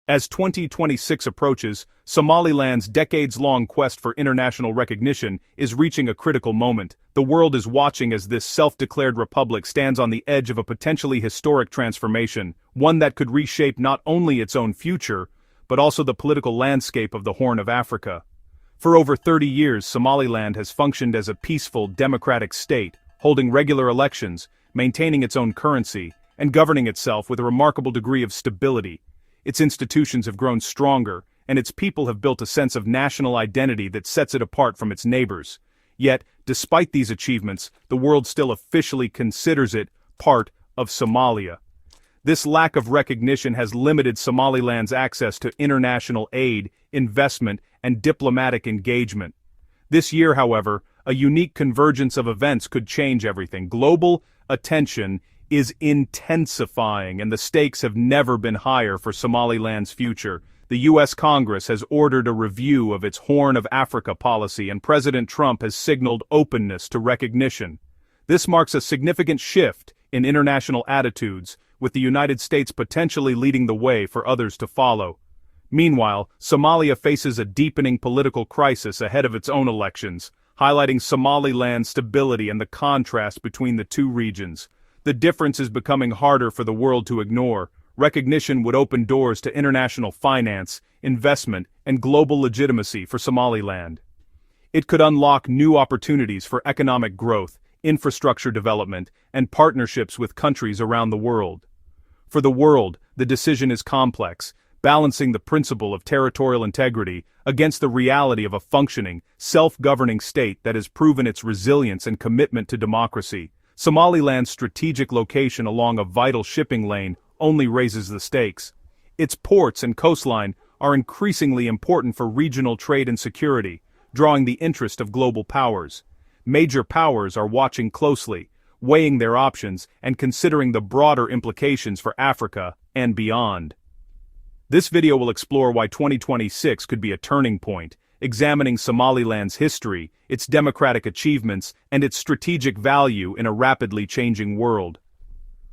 As 2026 approaches, Somaliland's decades-long quest for international recognition is reaching a critical moment. The world is watching as this self-declared republic stands on the edge of a potentially historic transformation, one that could reshape not only its own future, but also the political landscape of the Horn of Africa. For over 30 years, Somaliland has functioned as a peaceful, democratic state, holding regular elections, maintaining its own currency, and governing itself with a remarkable degree of stability. Its institutions have grown stronger, and its people have built a sense of national identity that sets it apart from its neighbors. Yet, despite these achievements, the world still officially considers it part of Somalia. This lack of recognition has limited Somaliland's access to international aid, investment, and diplomatic engagement. This year, however, a unique convergence of events could change everything. Global attention is intensifying, and the stakes have never been higher for Somaliland's future. The U.S. Congress has ordered a review of its Horn of Africa policy, and President Trump has signaled openness to recognition. This marks a significant shift in international attitudes, with the United States potentially leading the way for others to follow. Meanwhile, Somalia faces a deepening political crisis ahead of its own elections, highlighting Somaliland's stability and the contrast between the two regions. The difference is becoming harder for the world to ignore. Recognition would open doors to international finance, investment, and global legitimacy for Somaliland. It could unlock new opportunities for economic growth, infrastructure development, and partnerships with countries around the world. For the world, the decision is complex, balancing the principle of territorial integrity against the reality of a functioning, self-governing state that has proven its resilience and commitment to democracy. Somaliland's strategic location along a vital shipping lane only raises the stakes. Its ports and coastline are increasingly important for regional trade and security, drawing the interest of global powers. Major powers are watching closely, weighing their options and considering the broader implications for Africa and beyond. This video will explore why 2026 could be a turning point, examining Somaliland's history, its democratic achievements, and its strategic value in a rapidly changing world.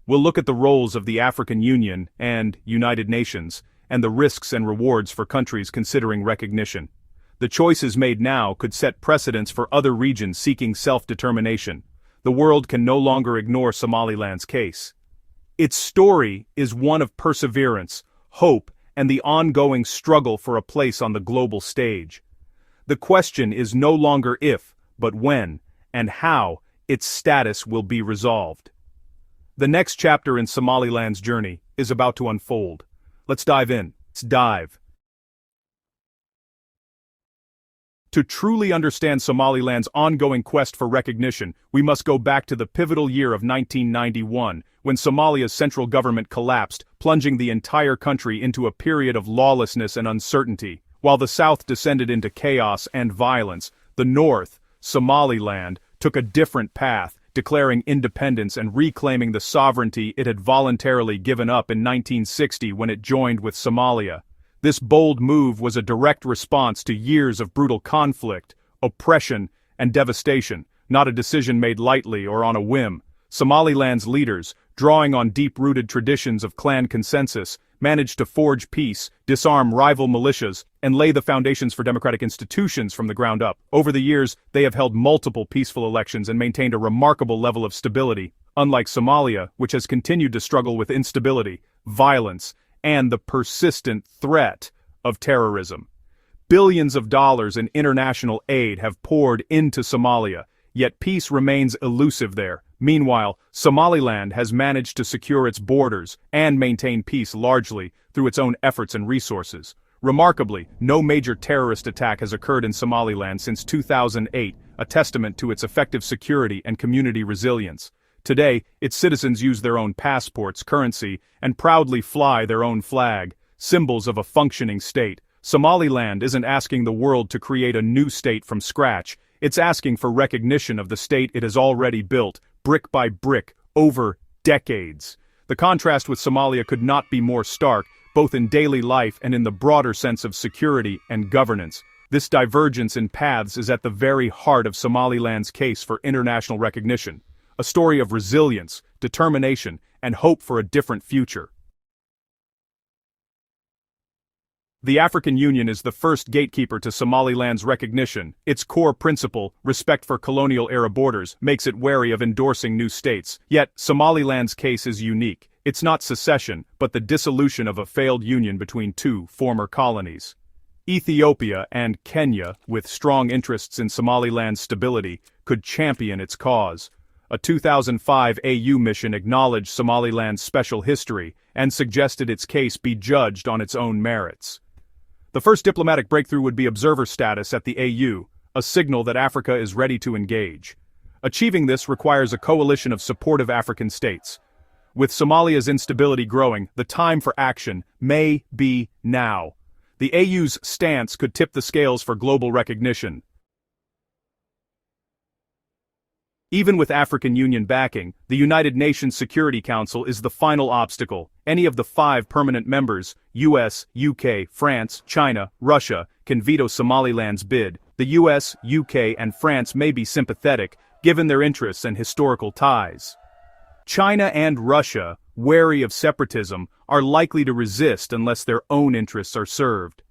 We'll look at the roles of the African Union and United Nations, and the risks and rewards for countries considering recognition. The choices made now could set precedents for other regions seeking self-determination. The world can no longer ignore Somaliland's case. Its story is one of perseverance, hope, and the ongoing struggle for a place on the global stage. The question is no longer if, but when, and how, its status will be resolved. The next chapter in Somaliland's journey is about to unfold. Let's dive in. Let's dive. To truly understand Somaliland's ongoing quest for recognition, we must go back to the pivotal year of 1991, when Somalia's central government collapsed, plunging the entire country into a period of lawlessness and uncertainty. While the South descended into chaos and violence, the North, Somaliland, took a different path, declaring independence and reclaiming the sovereignty it had voluntarily given up in 1960 when it joined with Somalia. This bold move was a direct response to years of brutal conflict, oppression, and devastation, not a decision made lightly or on a whim. Somaliland's leaders, drawing on deep-rooted traditions of clan consensus, managed to forge peace, disarm rival militias, and lay the foundations for democratic institutions from the ground up. Over the years, they have held multiple peaceful elections and maintained a remarkable level of stability, unlike Somalia, which has continued to struggle with instability, violence, and the persistent threat of terrorism. Billions of dollars in international aid have poured into Somalia, yet peace remains elusive there. Meanwhile, Somaliland has managed to secure its borders and maintain peace largely through its own efforts and resources. Remarkably, no major terrorist attack has occurred in Somaliland since 2008, a testament to its effective security and community resilience. Today, its citizens use their own passports, currency, and proudly fly their own flag, symbols of a functioning state. Somaliland isn't asking the world to create a new state from scratch. It's asking for recognition of the state it has already built, brick by brick, over decades. The contrast with Somalia could not be more stark, both in daily life and in the broader sense of security and governance. This divergence in paths is at the very heart of Somaliland's case for international recognition, a story of resilience, determination, and hope for a different future. The African Union is the first gatekeeper to Somaliland's recognition. Its core principle, respect for colonial-era borders, makes it wary of endorsing new states. Yet, Somaliland's case is unique. It's not secession, but the dissolution of a failed union between two former colonies. Ethiopia and Kenya, with strong interests in Somaliland's stability, could champion its cause. A 2005 AU mission acknowledged Somaliland's special history and suggested its case be judged on its own merits. The first diplomatic breakthrough would be observer status at the AU, a signal that Africa is ready to engage. Achieving this requires a coalition of supportive African states. With Somalia's instability growing, the time for action may be now. The AU's stance could tip the scales for global recognition. Even with African Union backing, the United Nations Security Council is the final obstacle. Any of the 5 permanent members, US, UK, France, China, Russia, can veto Somaliland's bid. The US, UK, and France may be sympathetic, given their interests and historical ties. China and Russia, wary of separatism, are likely to resist unless their own interests are served.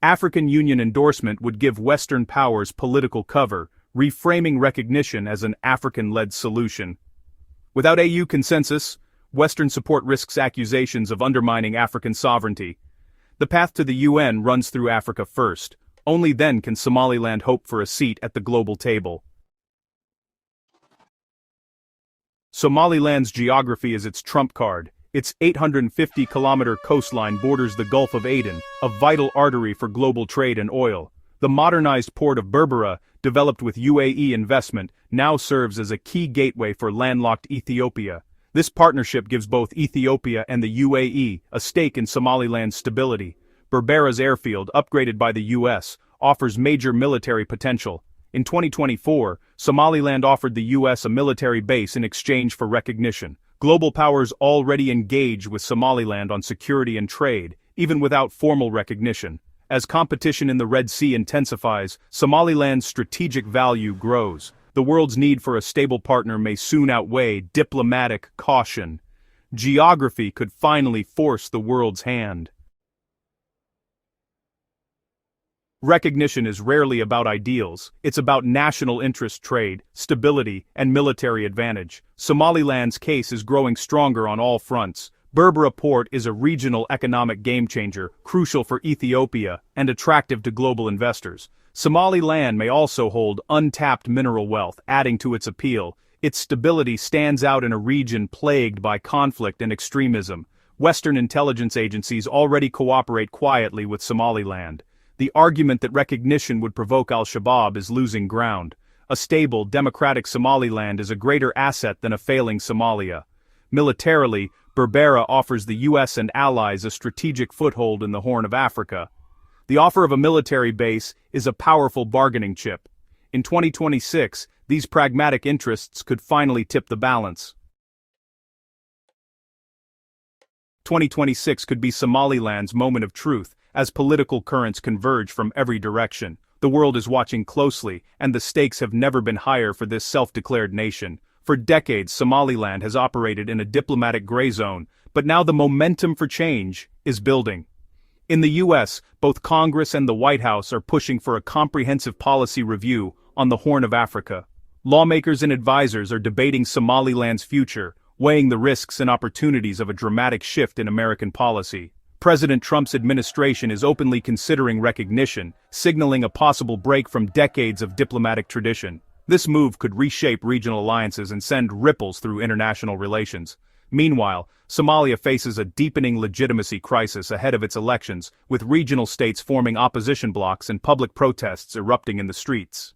African Union endorsement would give Western powers political cover, reframing recognition as an African-led solution. Without AU consensus, Western support risks accusations of undermining African sovereignty. The path to the UN runs through Africa first. Only then can Somaliland hope for a seat at the global table. Somaliland's geography is its trump card. Its 850-kilometer coastline borders the Gulf of Aden, a vital artery for global trade and oil. The modernized port of Berbera, developed with UAE investment, now serves as a key gateway for landlocked Ethiopia. This partnership gives both Ethiopia and the UAE a stake in Somaliland's stability. Berbera's airfield, upgraded by the US, offers major military potential. In 2024, Somaliland offered the US a military base in exchange for recognition. Global powers already engage with Somaliland on security and trade, even without formal recognition. As competition in the Red Sea intensifies, Somaliland's strategic value grows. The world's need for a stable partner may soon outweigh diplomatic caution. Geography could finally force the world's hand. Recognition is rarely about ideals. It's about national interest, trade, stability, and military advantage. Somaliland's case is growing stronger on all fronts. Berbera Port is a regional economic game-changer, crucial for Ethiopia and attractive to global investors. Somaliland may also hold untapped mineral wealth, adding to its appeal. Its stability stands out in a region plagued by conflict and extremism. Western intelligence agencies already cooperate quietly with Somaliland. The argument that recognition would provoke al-Shabaab is losing ground. A stable, democratic Somaliland is a greater asset than a failing Somalia. Militarily, Berbera offers the US and allies a strategic foothold in the Horn of Africa. The offer of a military base is a powerful bargaining chip. In 2026, these pragmatic interests could finally tip the balance. 2026 could be Somaliland's moment of truth, as political currents converge from every direction. The world is watching closely, and the stakes have never been higher for this self-declared nation. For decades, Somaliland has operated in a diplomatic gray zone, but now the momentum for change is building. In the US, both Congress and the White House are pushing for a comprehensive policy review on the Horn of Africa. Lawmakers and advisors are debating Somaliland's future, weighing the risks and opportunities of a dramatic shift in American policy. President Trump's administration is openly considering recognition, signaling a possible break from decades of diplomatic tradition. This move could reshape regional alliances and send ripples through international relations. Meanwhile, Somalia faces a deepening legitimacy crisis ahead of its elections, with regional states forming opposition blocs and public protests erupting in the streets.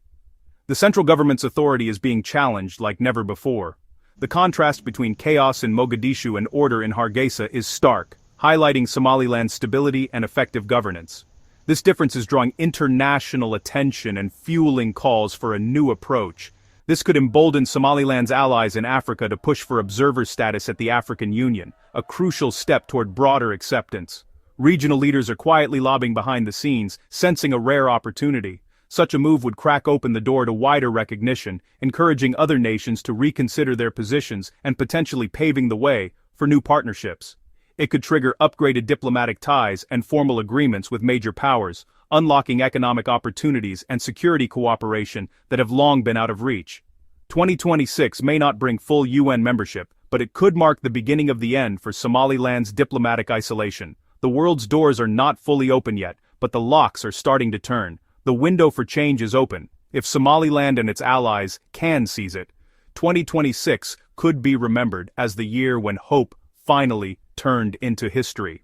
The central government's authority is being challenged like never before. The contrast between chaos in Mogadishu and order in Hargeisa is stark, highlighting Somaliland's stability and effective governance. This difference is drawing international attention and fueling calls for a new approach. This could embolden Somaliland's allies in Africa to push for observer status at the African Union, a crucial step toward broader acceptance. Regional leaders are quietly lobbying behind the scenes, sensing a rare opportunity. Such a move would crack open the door to wider recognition, encouraging other nations to reconsider their positions and potentially paving the way for new partnerships. It could trigger upgraded diplomatic ties and formal agreements with major powers, unlocking economic opportunities and security cooperation that have long been out of reach. 2026 may not bring full UN membership, but it could mark the beginning of the end for Somaliland's diplomatic isolation. The world's doors are not fully open yet, but the locks are starting to turn. The window for change is open. If Somaliland and its allies can seize it, 2026 could be remembered as the year when hope finally turned into history.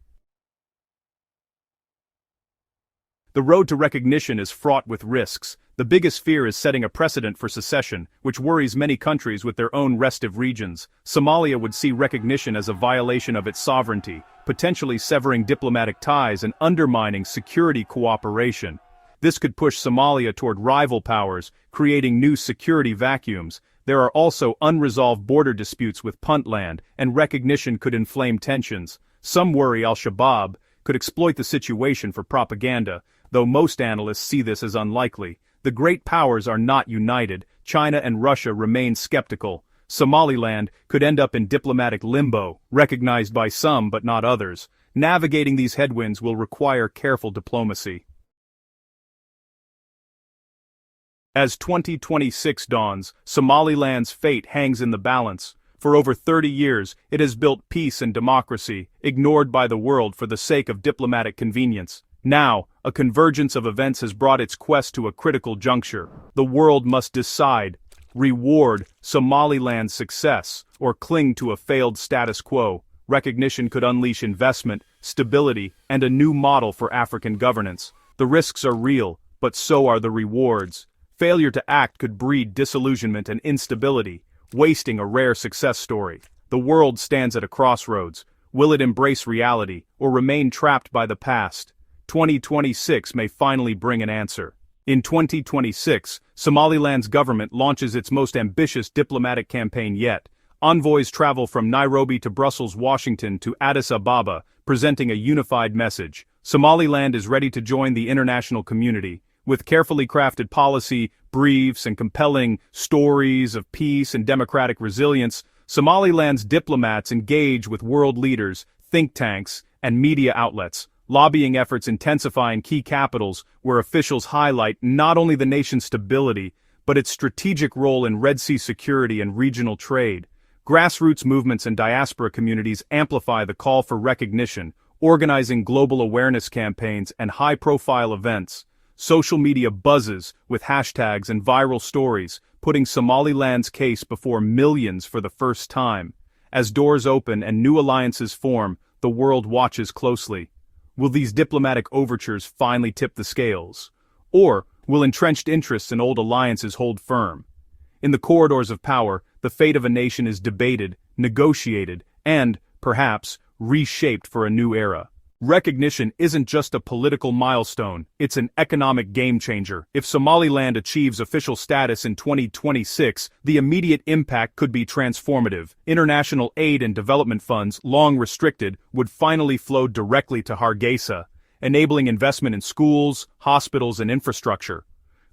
The road to recognition is fraught with risks. The biggest fear is setting a precedent for secession, which worries many countries with their own restive regions. Somalia would see recognition as a violation of its sovereignty, potentially severing diplomatic ties and undermining security cooperation. This could push Somalia toward rival powers, creating new security vacuums. There are also unresolved border disputes with Puntland, and recognition could inflame tensions. Some worry al-Shabaab could exploit the situation for propaganda, though most analysts see this as unlikely. The great powers are not united. China and Russia remain skeptical. Somaliland could end up in diplomatic limbo, recognized by some but not others. Navigating these headwinds will require careful diplomacy. As 2026 dawns, Somaliland's fate hangs in the balance. For over 30 years, it has built peace and democracy, ignored by the world for the sake of diplomatic convenience. Now, a convergence of events has brought its quest to a critical juncture. The world must decide: reward Somaliland's success, or cling to a failed status quo. Recognition could unleash investment, stability, and a new model for African governance. The risks are real, but so are the rewards. Failure to act could breed disillusionment and instability, wasting a rare success story. The world stands at a crossroads. Will it embrace reality, or remain trapped by the past? 2026 may finally bring an answer. In 2026, Somaliland's government launches its most ambitious diplomatic campaign yet. Envoys travel from Nairobi to Brussels, Washington to Addis Ababa, presenting a unified message. Somaliland is ready to join the international community. With carefully crafted policy, briefs, and compelling stories of peace and democratic resilience, Somaliland's diplomats engage with world leaders, think tanks, and media outlets. Lobbying efforts intensify in key capitals, where officials highlight not only the nation's stability, but its strategic role in Red Sea security and regional trade. Grassroots movements and diaspora communities amplify the call for recognition, organizing global awareness campaigns and high-profile events. Social media buzzes with hashtags and viral stories, putting Somaliland's case before millions for the first time. As doors open and new alliances form, the world watches closely. Will these diplomatic overtures finally tip the scales? Or will entrenched interests and old alliances hold firm? In the corridors of power, the fate of a nation is debated, negotiated, and, perhaps, reshaped for a new era. Recognition isn't just a political milestone, it's an economic game-changer. If Somaliland achieves official status in 2026, the immediate impact could be transformative. International aid and development funds, long restricted, would finally flow directly to Hargeisa, enabling investment in schools, hospitals, and infrastructure.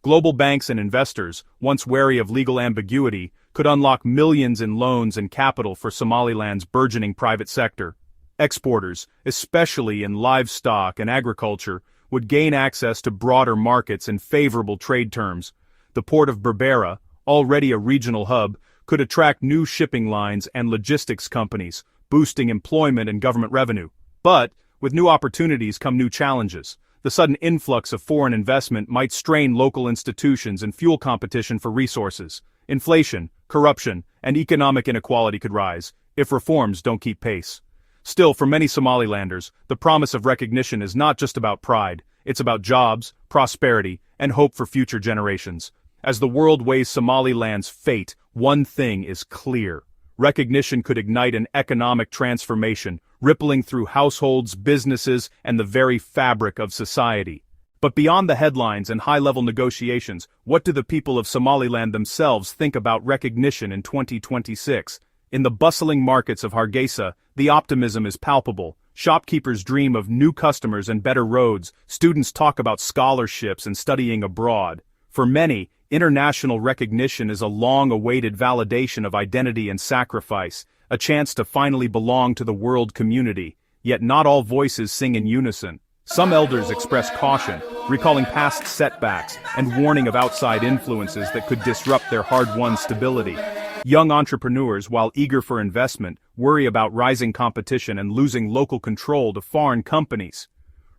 Global banks and investors, once wary of legal ambiguity, could unlock millions in loans and capital for Somaliland's burgeoning private sector. Exporters, especially in livestock and agriculture, would gain access to broader markets and favorable trade terms. The port of Berbera, already a regional hub, could attract new shipping lines and logistics companies, boosting employment and government revenue. But, with new opportunities come new challenges. The sudden influx of foreign investment might strain local institutions and fuel competition for resources. Inflation, corruption, and economic inequality could rise, if reforms don't keep pace. Still, for many Somalilanders, the promise of recognition is not just about pride, it's about jobs, prosperity, and hope for future generations. As the world weighs Somaliland's fate, one thing is clear. Recognition could ignite an economic transformation, rippling through households, businesses, and the very fabric of society. But beyond the headlines and high-level negotiations, what do the people of Somaliland themselves think about recognition in 2026? In the bustling markets of Hargeisa, the optimism is palpable. Shopkeepers dream of new customers and better roads. Students talk about scholarships and studying abroad. For many, international recognition is a long-awaited validation of identity and sacrifice, a chance to finally belong to the world community. yet not all voices sing in unison. Some elders express caution, recalling past setbacks and warning of outside influences that could disrupt their hard-won stability. Young entrepreneurs, while eager for investment, worry about rising competition and losing local control to foreign companies.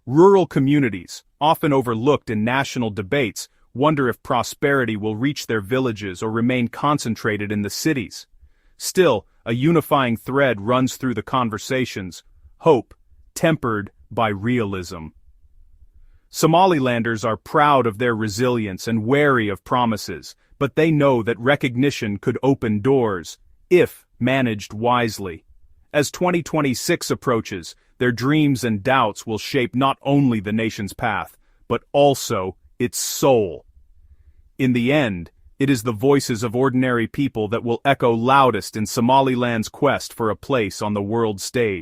Rural communities, often overlooked in national debates, wonder if prosperity will reach their villages or remain concentrated in the cities. Still, a unifying thread runs through the conversations: hope, tempered by realism. Somalilanders are proud of their resilience and wary of promises, but they know that recognition could open doors, if managed wisely. As 2026 approaches, their dreams and doubts will shape not only the nation's path, but also its soul. In the end, it is the voices of ordinary people that will echo loudest in Somaliland's quest for a place on the world stage.